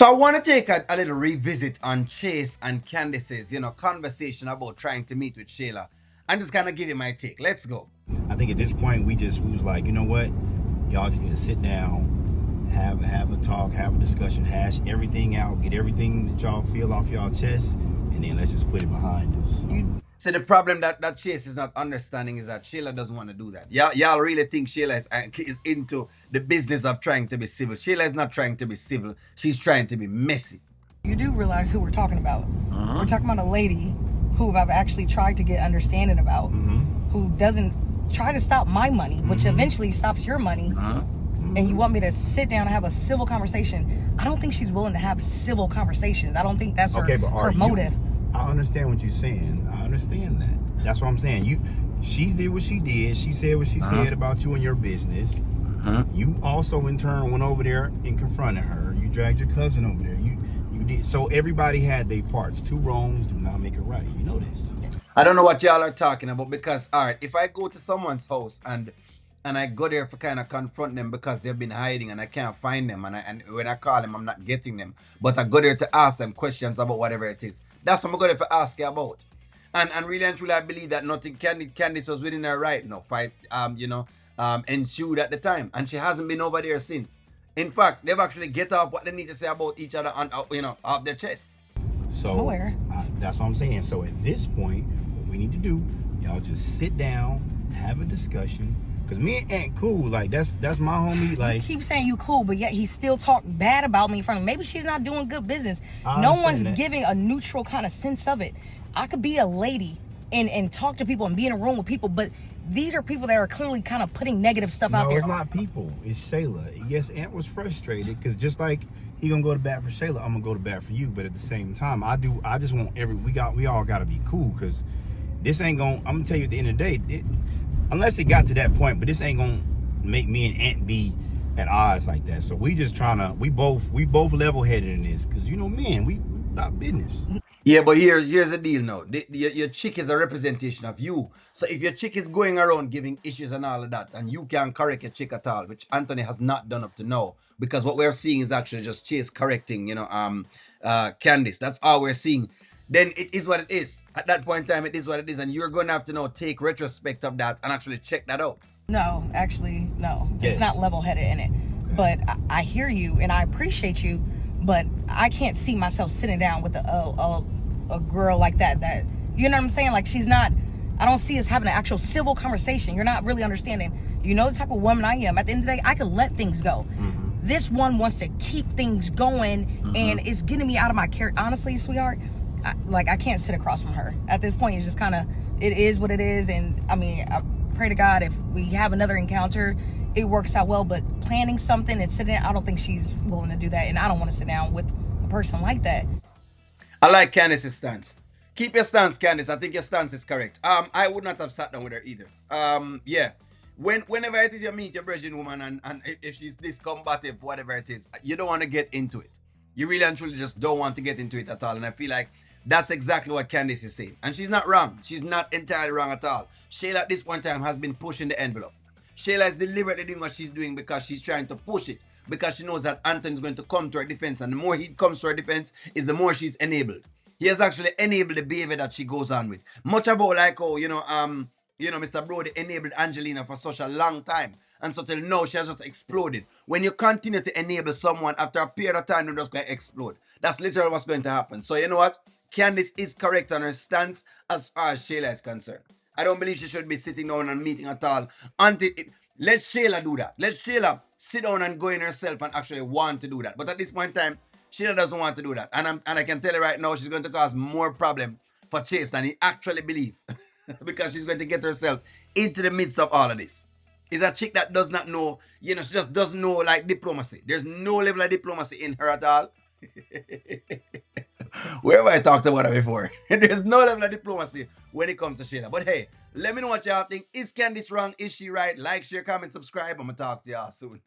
So I want to take a little revisit on Chase and Candace's, conversation about trying to meet with Shayla, and just kind of give you my take. Let's go. I think at this point we was like, you know what, y'all just need to sit down, have a talk, have a discussion, hash everything out, get everything that y'all feel off y'all chest, and then let's just put it behind us. So the problem that Chase is not understanding is that Shayla doesn't want to do that. Y'all really think Shayla is into the business of trying to be civil. Shayla is not trying to be civil. She's trying to be messy. You do realize who we're talking about. Uh-huh. We're talking about a lady who I've actually tried to get understanding about, who doesn't try to stop my money, which eventually stops your money. Uh-huh. And you want me to sit down and have a civil conversation. I don't think she's willing to have civil conversations. I don't think that's her motive. I understand what you're saying. I understand that. That's what I'm saying. She did what she did. She said what she said about you and your business. You also in turn went over there and confronted her. You dragged your cousin over there. You did. So everybody had their parts. Two wrongs do not make it right. You know this. I don't know what y'all are talking about because, all right, if I go to someone's house and I go there for kind of confront them because they've been hiding and I can't find them, and when I call them I'm not getting them, but I go there to ask them questions about whatever it is. That's what I'm going to ask you about. And really and truly I believe that nothing Candice was within her right. No fight ensued at the time, and she hasn't been over there since. In fact, they've actually get off what they need to say about each other on off their chest. So I'm aware. That's what I'm saying. So at this point, what we need to do, y'all just sit down, have a discussion. Cause me and Aunt cool, like that's my homie. Like, You keep saying you cool, but yet he still talk bad about me in front of me. Maybe she's not doing good business. I No understand one's that. giving a neutral kind of sense of it. I could be a lady and talk to people and be in a room with people, but these are people that are clearly kind of putting negative stuff out no, there. it's not people. It's Shayla. Yes, Aunt was frustrated because just like he gonna go to bat for Shayla, I'm gonna go to bat for you. But at the same time, I just want we all gotta be cool because this ain't gonna. I'm gonna tell you at the end of the day, unless it got to that point, but this ain't gonna make me and Aunt be at odds like that. So we just trying to we both level headed in this because men we about business. Yeah, but here's the deal now. Your chick is a representation of you. So if your chick is going around giving issues and all of that, and you can't correct your chick at all, which Anthony has not done up to now, because what we're seeing is actually just Chase correcting, Candice. That's all we're seeing. Then it is what it is. At that point in time, it is what it is, and you're going to have to now take retrospect of that and actually check that out. No, actually, no. Yes. It's not level-headed in it. Okay. But I hear you and I appreciate you, but I can't see myself sitting down with a girl like that. That, you know what I'm saying? Like, she's not. I don't see us having an actual civil conversation. You're not really understanding. You know the type of woman I am. At the end of the day, I can let things go. This one wants to keep things going, and it's getting me out of my character. Honestly, sweetheart, I can't sit across from her. At this point, it's just kind of, it is what it is. And I mean, I pray to God if we have another encounter, it works out well. But planning something and sitting, I don't think she's willing to do that. And I don't want to sit down with a person like that. I like Candice's stance. Keep your stance, Candice. I think your stance is correct. I would not have sat down with her either. Yeah. Whenever it is you meet your virgin woman and if she's this combative, whatever it is, you don't want to get into it. You really and truly just don't want to get into it at all. And I feel like that's exactly what Candice is saying. And she's not wrong. She's not entirely wrong at all. Shayla at this point in time has been pushing the envelope. Shayla is deliberately doing what she's doing because she's trying to push it. Because she knows that Anthony's going to come to her defense. And the more he comes to her defense, is the more she's enabled. He has actually enabled the behavior that she goes on with. Much about like how, Mr. Brody enabled Angelina for such a long time. And so till now, she has just exploded. When you continue to enable someone, after a period of time, they're just going to explode. That's literally what's going to happen. So you know what? Candice is correct on her stance as far as Shayla is concerned. I don't believe she should be sitting down and meeting at all. Let Shayla do that. Let Shayla sit down and go in herself and actually want to do that. But at this point in time, Shayla doesn't want to do that. And I can tell you right now, she's going to cause more problem for Chase than he actually believes. Because she's going to get herself into the midst of all of this. Is a chick that does not know, she just doesn't know like diplomacy. There's no level of diplomacy in her at all. Where have I talked about it before? There's no level of diplomacy when it comes to Shayla. But hey, let me know what y'all think. Is Candice wrong? Is she right? Like, share, comment, subscribe. I'm going to talk to y'all soon.